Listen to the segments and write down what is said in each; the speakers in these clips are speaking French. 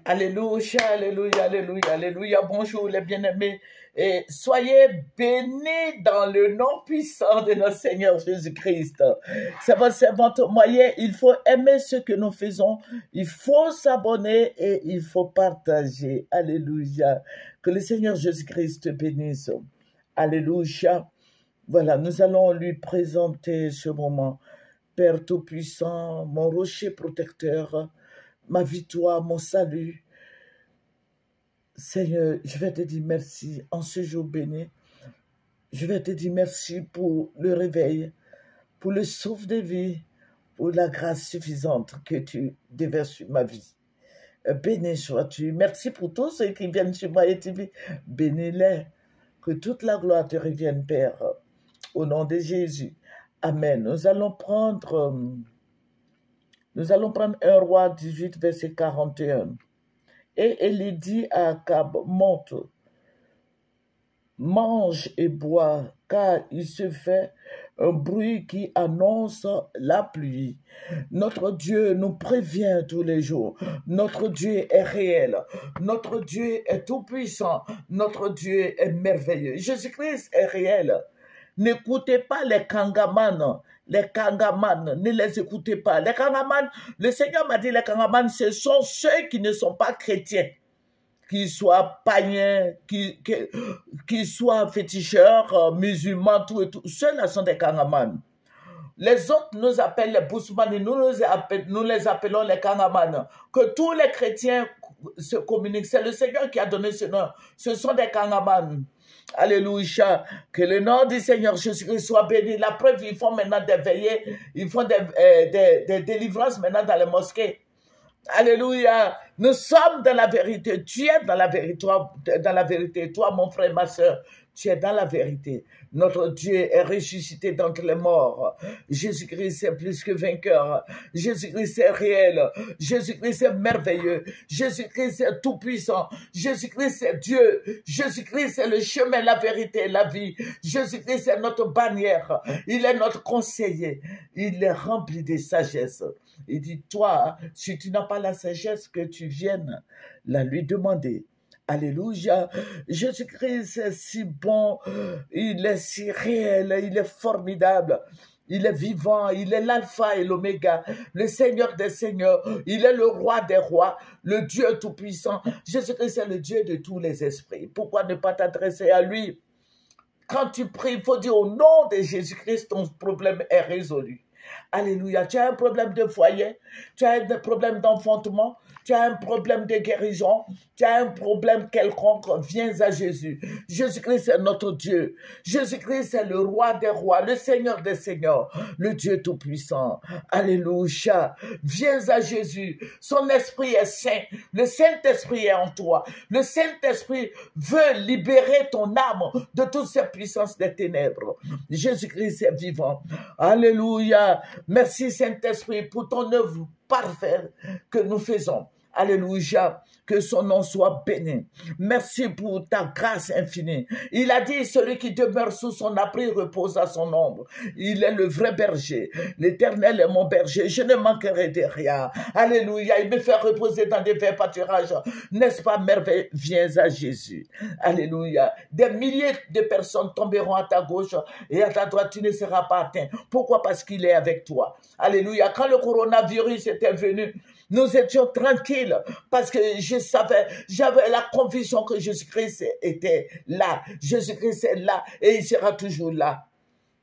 Alléluia, alléluia, alléluia, alléluia. Bonjour les bien-aimés. Et soyez bénis dans le nom puissant de notre Seigneur Jésus-Christ. C'est votre moyen. Il faut aimer ce que nous faisons. Il faut s'abonner et il faut partager. Alléluia. Que le Seigneur Jésus-Christ te bénisse. Alléluia. Voilà, nous allons lui présenter ce moment. Père Tout-Puissant, mon rocher protecteur, ma victoire, mon salut. Seigneur, je vais te dire merci en ce jour béni. Je vais te dire merci pour le réveil, pour le souffle de vie, pour la grâce suffisante que tu déverses sur ma vie. Béni sois-tu. Merci pour tous ceux qui viennent sur moi et TV. Bénis-les. Que toute la gloire te revienne, Père. Au nom de Jésus. Amen. Nous allons prendre 1 Roi 18, verset 41. Et Élie dit à Akab, monte, mange et bois, car il se fait un bruit qui annonce la pluie. Notre Dieu nous prévient tous les jours. Notre Dieu est réel. Notre Dieu est tout-puissant. Notre Dieu est merveilleux. Jésus-Christ est réel. N'écoutez pas les kangamans. Les kangamans, ne les écoutez pas. Les kangamans, le Seigneur m'a dit, les kangamans, ce sont ceux qui ne sont pas chrétiens, qu'ils soient païens, qu'ils soient féticheurs, musulmans, tout et tout. Ceux-là sont des kangamans. Les autres nous appellent les bousmani, nous les appelons les kangamans. Que tous les chrétiens se communiquent. C'est le Seigneur qui a donné ce nom. Ce sont des kangamans. Alléluia. Que le nom du Seigneur Jésus-Christ soit béni. La preuve, ils font maintenant des veillées, ils font des délivrances maintenant dans les mosquées. Alléluia. Nous sommes dans la vérité. Tu es dans la vérité. Toi, mon frère, ma soeur, tu es dans la vérité. Notre Dieu est ressuscité d'entre les morts. Jésus-Christ est plus que vainqueur. Jésus-Christ est réel. Jésus-Christ est merveilleux. Jésus-Christ est tout-puissant. Jésus-Christ est Dieu. Jésus-Christ est le chemin, la vérité et la vie. Jésus-Christ est notre bannière. Il est notre conseiller. Il est rempli de sagesse. Il dit, toi, si tu n'as pas la sagesse, que tu viennes la lui demander. Alléluia. Jésus-Christ est si bon, il est si réel, il est formidable. Il est vivant, il est l'alpha et l'oméga, le Seigneur des seigneurs, il est le roi des rois, le Dieu tout-puissant. Jésus-Christ est le Dieu de tous les esprits. Pourquoi ne pas t'adresser à lui? Quand tu pries, il faut dire au nom de Jésus-Christ, ton problème est résolu. Alléluia. Tu as un problème de foyer, tu as un problème d'enfantement, tu as un problème de guérison, tu as un problème quelconque, viens à Jésus. Jésus-Christ est notre Dieu. Jésus-Christ est le roi des rois, le Seigneur des seigneurs, le Dieu tout-puissant. Alléluia. Viens à Jésus. Son esprit est saint. Le Saint-Esprit est en toi. Le Saint-Esprit veut libérer ton âme de toutes ces puissances des ténèbres. Jésus-Christ est vivant. Alléluia. Merci Saint-Esprit pour ton œuvre parfaite que nous faisons. Alléluia, que son nom soit béni. Merci pour ta grâce infinie. Il a dit, celui qui demeure sous son abri repose à son ombre. Il est le vrai berger. L'Éternel est mon berger. Je ne manquerai de rien. Alléluia, il me fait reposer dans des verts pâturages. N'est-ce pas merveilleux? Viens à Jésus. Alléluia. Des milliers de personnes tomberont à ta gauche et à ta droite, tu ne seras pas atteint. Pourquoi? Parce qu'il est avec toi. Alléluia. Quand le coronavirus était venu, nous étions tranquilles parce que je savais, j'avais la conviction que Jésus-Christ était là. Jésus-Christ est là et il sera toujours là.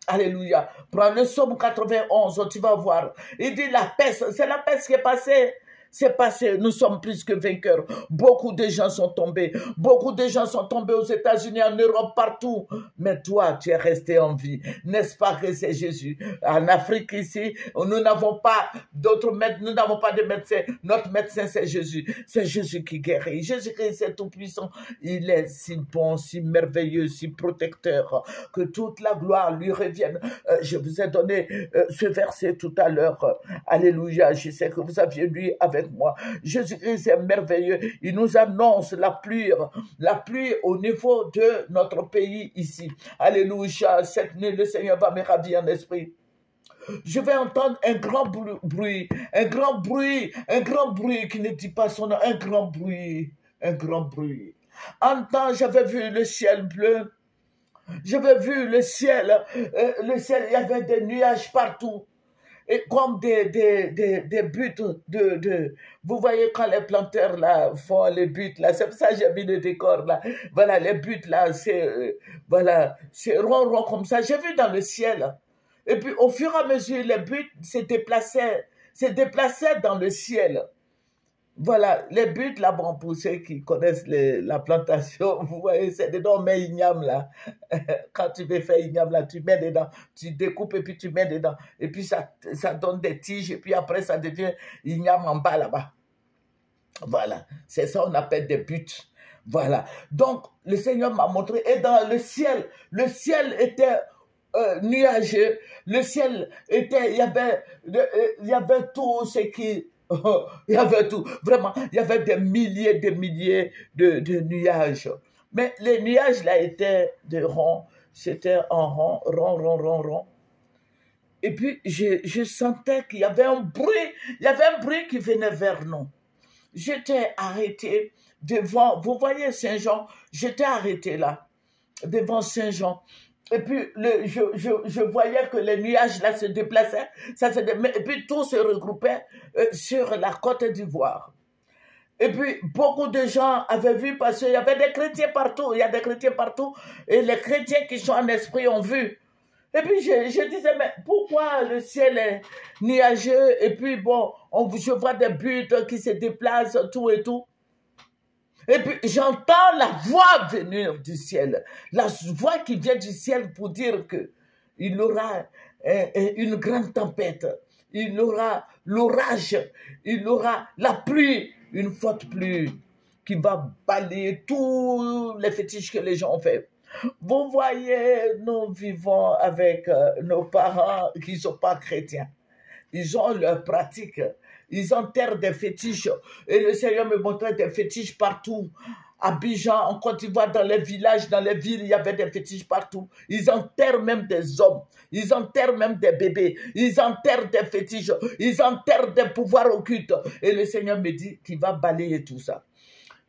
Alléluia. Prends le psaume 91, tu vas voir. Il dit la peste, c'est la peste qui est passée. C'est passé, nous sommes plus que vainqueurs. Beaucoup de gens sont tombés. Beaucoup de gens sont tombés aux États-Unis, en Europe, partout. Mais toi, tu es resté en vie. N'est-ce pas que c'est Jésus? En Afrique, ici, nous n'avons pas d'autres médecins, nous n'avons pas de médecin. Notre médecin, c'est Jésus. C'est Jésus qui guérit. Jésus-Christ est tout puissant. Il est si bon, si merveilleux, si protecteur. Que toute la gloire lui revienne. Je vous ai donné ce verset tout à l'heure. Alléluia. Je sais que vous aviez lu avec moi. Jésus-Christ est merveilleux. Il nous annonce la pluie au niveau de notre pays ici. Alléluia. Cette nuit, le Seigneur va me ravir en esprit. je vais entendre un grand bruit, un grand bruit, un grand bruit qui ne dit pas son nom, un grand bruit, un grand bruit. En temps, j'avais vu le ciel bleu, j'avais vu le ciel, il y avait des nuages partout. Et comme des buts vous voyez quand les planteurs là font les buts là, c'est pour ça que j'ai mis le décor là. Voilà, les buts là, voilà, c'est rond, rond comme ça. J'ai vu dans le ciel. Et puis au fur et à mesure, les buts se déplaçaient dans le ciel. Voilà, les buts là, bon, pour ceux qui connaissent la plantation, vous voyez, c'est dedans, on met igname là. Quand tu veux faire igname là, tu mets dedans, tu découpes et puis tu mets dedans. Et puis ça donne des tiges et puis après ça devient igname en bas là-bas. Voilà, c'est ça on appelle des buts. Voilà, donc le Seigneur m'a montré, et dans le ciel était nuageux, le ciel était, il y avait tout ce qui... il y avait tout, vraiment, il y avait des milliers de nuages. Mais les nuages là étaient de rond, c'était en rond, rond. Et puis je sentais qu'il y avait un bruit qui venait vers nous. J'étais arrêté devant, vous voyez Saint-Jean, j'étais arrêté là, devant Saint-Jean. Et puis, je voyais que les nuages là se déplaçaient, et puis tout se regroupait sur la Côte d'Ivoire. Et puis, beaucoup de gens avaient vu, parce qu'il y avait des chrétiens partout, il y a des chrétiens partout, et les chrétiens qui sont en esprit ont vu. Et puis, je disais, mais pourquoi le ciel est nuageux, et puis bon, je vois des buts qui se déplacent, tout et tout. Et puis j'entends la voix venir du ciel, la voix qui vient du ciel pour dire qu'il y aura une grande tempête, il y aura l'orage, il y aura la pluie, une forte pluie qui va balayer tous les fétiches que les gens ont fait. Vous voyez, nous vivons avec nos parents qui ne sont pas chrétiens. Ils ont leurs pratiques. Ils enterrent des fétiches. Et le Seigneur me montrait des fétiches partout. À Abidjan, en Côte d'Ivoire, dans les villages, dans les villes, il y avait des fétiches partout. Ils enterrent même des hommes. Ils enterrent même des bébés. Ils enterrent des fétiches. Ils enterrent des pouvoirs occultes. Et le Seigneur me dit qu'il va balayer tout ça.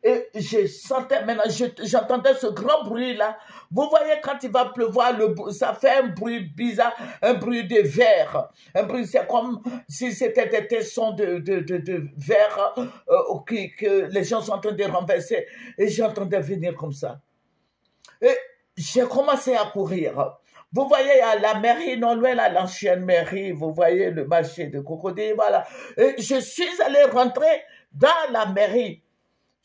Et je sentais, maintenant, j'entendais ce grand bruit-là. Vous voyez, quand il va pleuvoir, ça fait un bruit bizarre, un bruit de verre. Un bruit, c'est comme si c'était des tessons de verre que les gens sont en train de renverser. Et j'entendais venir comme ça. Et j'ai commencé à courir. Vous voyez, à la mairie, non loin, là, l'ancienne mairie, vous voyez le marché de Cocody, voilà. Et je suis allé rentrer dans la mairie.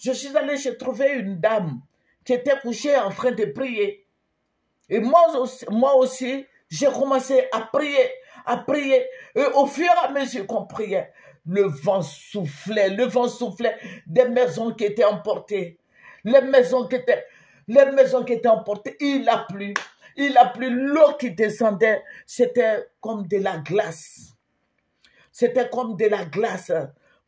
Je suis allé, j'ai trouvé une dame qui était couchée en train de prier. Et moi aussi, j'ai commencé à prier. Et au fur et à mesure qu'on priait, le vent soufflait, des maisons qui étaient emportées. Les maisons qui étaient emportées, il a plu, l'eau qui descendait, c'était comme de la glace. C'était comme de la glace.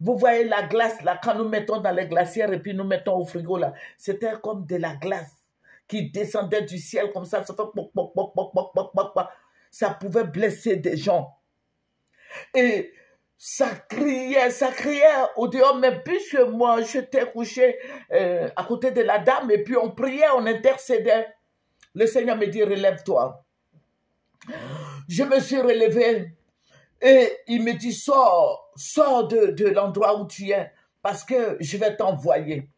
Vous voyez la glace, là, quand nous mettons dans les glacières et puis nous mettons au frigo, là, c'était comme de la glace qui descendait du ciel comme ça fait poc, poc, poc, poc, poc, poc, poc, poc. Ça pouvait blesser des gens. Et ça criait au dehors, mais puisque moi, j'étais couché à côté de la dame et puis on priait, on intercédait, le Seigneur me dit, relève-toi. Je me suis relevé. Et il me dit, sors de l'endroit où tu es, parce que je vais t'envoyer.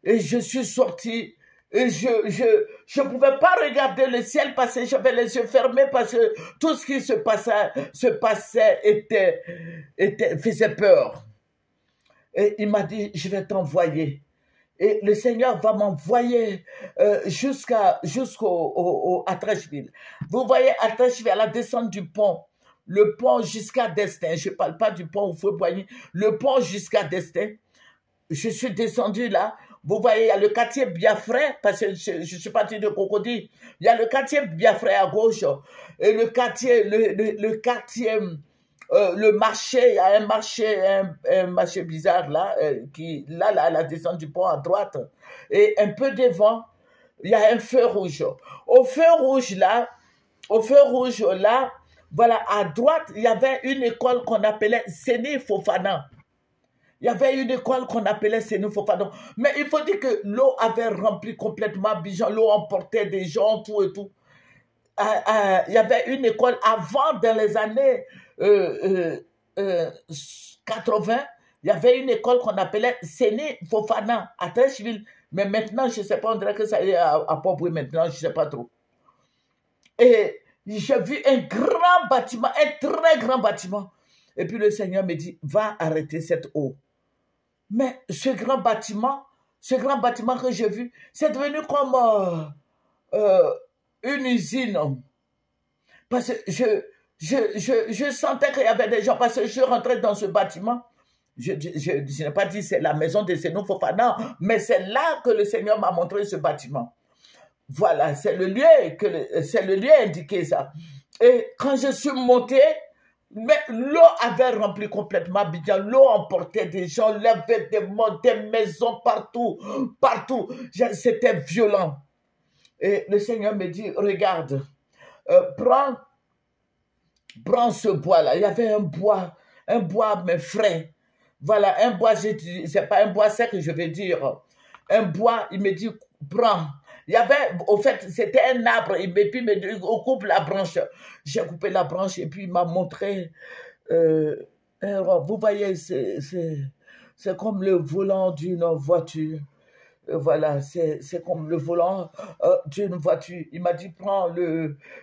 Et je suis sorti, et je pouvais pas regarder le ciel parce que j'avais les yeux fermés, parce que tout ce qui se passait faisait peur. Et il m'a dit, je vais t'envoyer. Et le Seigneur va m'envoyer jusqu'à Trècheville. Vous voyez, à Trècheville, à la descente du pont, le pont jusqu'à Destin, je ne parle pas du pont où Fouet-Boigny, le pont jusqu'à Destin, je suis descendu là, vous voyez, il y a le quartier Biafrais, parce que je suis parti de Cocody, il y a le quartier Biafrais à gauche, et le marché, il y a un marché bizarre là, à la descente du pont à droite, et un peu devant, il y a un feu rouge. Au feu rouge là, Voilà, à droite, il y avait une école qu'on appelait Séné Fofana. Il y avait une école qu'on appelait Séné Fofana. Mais il faut dire que l'eau avait rempli complètement Abidjan. L'eau emportait des gens, tout et tout. Il y avait une école avant, dans les années 80, il y avait une école qu'on appelait Séné Fofana à Trècheville. Mais maintenant, je ne sais pas, on dirait que ça est à Port-Boué maintenant, je ne sais pas trop. Et j'ai vu un grand bâtiment, un très grand bâtiment. Et puis le Seigneur me dit, va arrêter cette eau. Mais ce grand bâtiment que j'ai vu, c'est devenu comme une usine. Parce que je sentais qu'il y avait des gens, parce que je rentrais dans ce bâtiment. Je n'ai pas dit c'est la maison de Séné Fofana, mais c'est là que le Seigneur m'a montré ce bâtiment. Voilà, c'est le lieu indiqué ça. Et quand je suis monté, mais l'eau avait rempli complètement Abidjan. L'eau emportait des gens, il y avait des maisons partout, partout. C'était violent. Et le Seigneur me dit, regarde, prends ce bois-là. Il y avait un bois mais frais. Voilà, un bois, c'est pas un bois sec, je vais dire. Un bois, il me dit, prends. Il y avait, au fait, c'était un arbre, et puis il me dit, on coupe la branche. J'ai coupé la branche et puis il m'a montré, vous voyez, c'est comme le volant d'une voiture. Voilà, c'est comme le volant d'une voiture. Il m'a dit, prends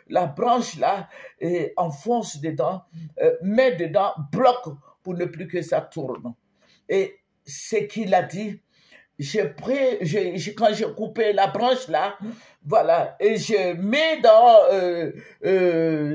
la branche là et enfonce dedans, mets dedans, bloque pour ne plus que ça tourne. Et ce qu'il a dit, j'ai pris, quand j'ai coupé la branche là, voilà, et j'ai mis dans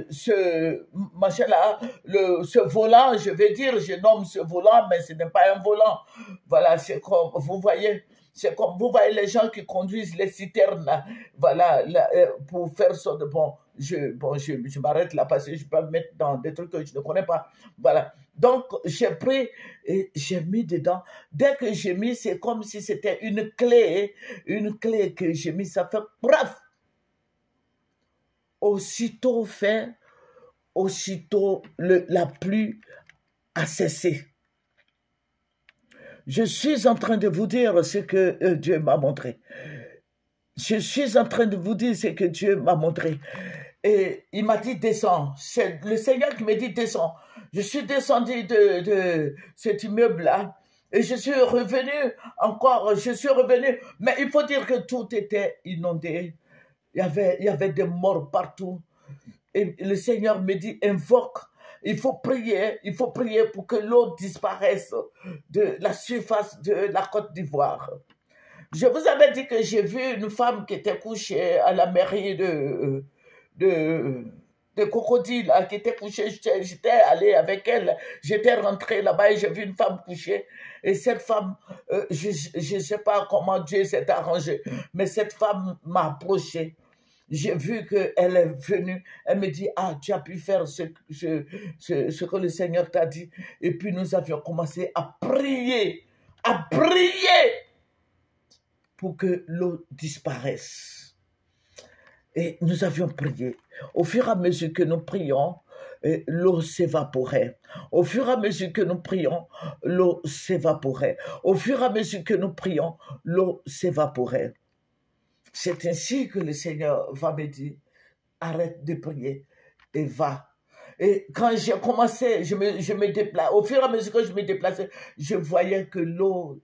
ce machin-là, ce volant, je vais dire, je nomme ce volant, mais ce n'est pas un volant. Voilà, c'est comme, vous voyez, c'est comme, vous voyez les gens qui conduisent les citernes, là, voilà, là, pour faire ça de bon. Je m'arrête là parce que je peux me mettre dans des trucs que je ne connais pas. Voilà. Donc, j'ai pris et j'ai mis dedans. Dès que j'ai mis, c'est comme si c'était une clé que j'ai mis, ça fait bref. Aussitôt fait, aussitôt la pluie a cessé. Je suis en train de vous dire ce que Dieu m'a montré. Je suis en train de vous dire ce que Dieu m'a montré. Et il m'a dit, descends. C'est le Seigneur qui m'a dit, descends. Je suis descendu de cet immeuble-là. Et je suis revenu encore, mais il faut dire que tout était inondé. Il y avait des morts partout. Et le Seigneur me dit, invoque. Il faut prier pour que l'eau disparaisse de la surface de la Côte d'Ivoire. Je vous avais dit que j'ai vu une femme qui était couchée à la mairie de Cocody, là, qui était couchée. J'étais allé avec elle, j'étais rentré là-bas et j'ai vu une femme couchée. Et cette femme, je ne sais pas comment Dieu s'est arrangé, mais cette femme m'a approché. J'ai vu qu'elle est venue, elle me dit, ah, tu as pu faire ce que le Seigneur t'a dit. Et puis nous avions commencé à prier pour que l'eau disparaisse. Et nous avions prié. Au fur et à mesure que nous prions, l'eau s'évaporait. Au fur et à mesure que nous prions, l'eau s'évaporait. Au fur et à mesure que nous prions, l'eau s'évaporait. C'est ainsi que le Seigneur va me dire, arrête de prier et va. Et quand j'ai commencé, je me déplace. Au fur et à mesure que je me déplaçais, je voyais que l'eau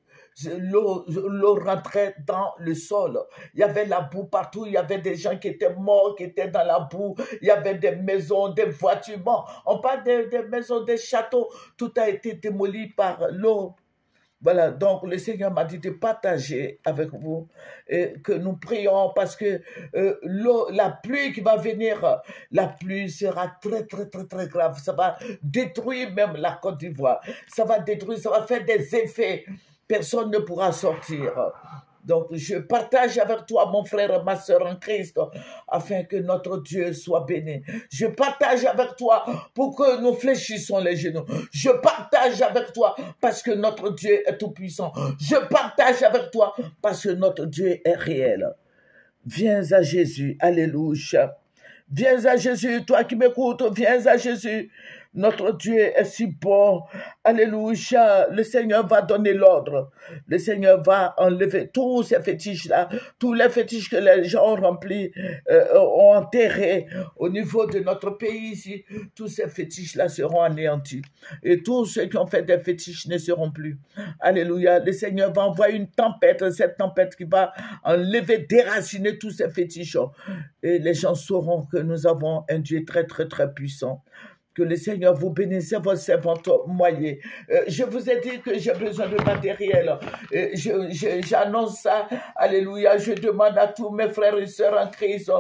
rentrait dans le sol. Il y avait la boue partout, il y avait des gens qui étaient morts, qui étaient dans la boue, il y avait des maisons, des voitures. Bon, on parle des maisons, des châteaux, tout a été démoli par l'eau. Voilà, donc le Seigneur m'a dit de partager avec vous et que nous prions parce que la pluie qui va venir, la pluie sera très, très, très, très grave. Ça va détruire même la Côte d'Ivoire. Ça va détruire, ça va faire des effets. Personne ne pourra sortir. Donc, je partage avec toi, mon frère et ma soeur en Christ, afin que notre Dieu soit béni. Je partage avec toi pour que nous fléchissons les genoux. Je partage avec toi parce que notre Dieu est tout-puissant. Je partage avec toi parce que notre Dieu est réel. Viens à Jésus. Alléluia. Viens à Jésus, toi qui m'écoutes, viens à Jésus. Notre Dieu est si bon. Alléluia. Le Seigneur va donner l'ordre. Le Seigneur va enlever tous ces fétiches-là, tous les fétiches que les gens ont remplis, ont enterrés au niveau de notre pays ici. Tous ces fétiches-là seront anéantis. Et tous ceux qui ont fait des fétiches ne seront plus. Alléluia. Le Seigneur va envoyer une tempête, cette tempête qui va enlever, déraciner tous ces fétiches. Et les gens sauront que nous avons un Dieu très, très, très puissant. Que le Seigneur vous bénisse, votre servante moyen. Je vous ai dit que j'ai besoin de matériel. J'annonce ça. Alléluia. Je demande à tous mes frères et sœurs en Christ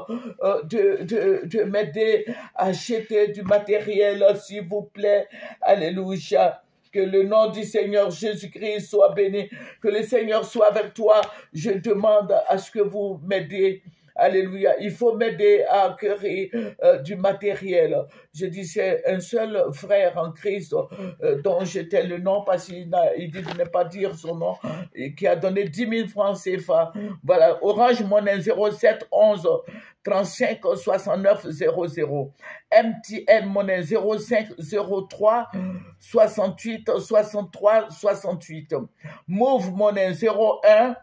de m'aider à acheter du matériel, s'il vous plaît. Alléluia. Que le nom du Seigneur Jésus-Christ soit béni. Que le Seigneur soit avec toi. Je demande à ce que vous m'aidiez. Alléluia. Il faut m'aider à acquérir du matériel. Je dis, c'est un seul frère en Christ dont j'étais le nom parce qu'il dit de ne pas dire son nom et qui a donné 10 000 francs CFA. Voilà. Orange Monnaie 07 11 35 69 00. MTN Monnaie 05 03 68 63 68. Move Monnaie 01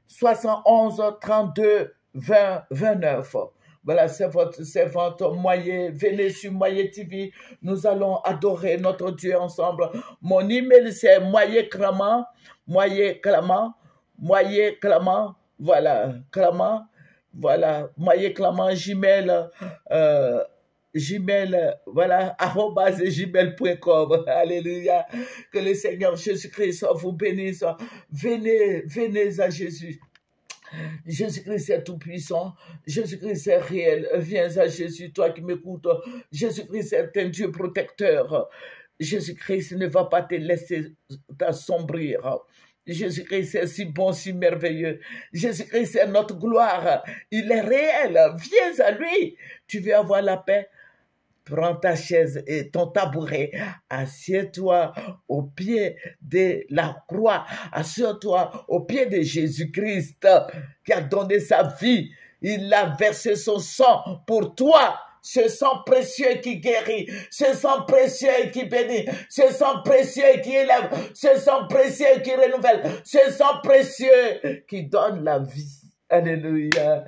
71 32 20 29. Voilà, c'est votre moyen. Venez sur Moyen TV. Nous allons adorer notre Dieu ensemble. Mon email, c'est moyenclamant, voilà, clamant, voilà, moyenclamant, Gmail, voilà, @gmail.com. Alléluia. Que le Seigneur Jésus-Christ vous bénisse. Venez à Jésus. Jésus-Christ est tout-puissant. Jésus-Christ est réel. Viens à Jésus, toi qui m'écoutes. Jésus-Christ est un Dieu protecteur. Jésus-Christ ne va pas te laisser t'assombrir. Jésus-Christ est si bon, si merveilleux. Jésus-Christ est notre gloire. Il est réel. Viens à lui. Tu veux avoir la paix? Prends ta chaise et ton tabouret, assieds-toi au pied de la croix, assieds-toi au pied de Jésus-Christ qui a donné sa vie. Il a versé son sang pour toi. Ce sang précieux qui guérit, ce sang précieux qui bénit, ce sang précieux qui élève, ce sang précieux qui renouvelle, ce sang précieux qui donne la vie. Alléluia.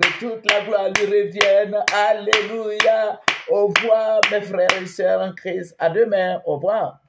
Que toute la gloire lui revienne. Alléluia. Au revoir, mes frères et sœurs en Christ. À demain. Au revoir.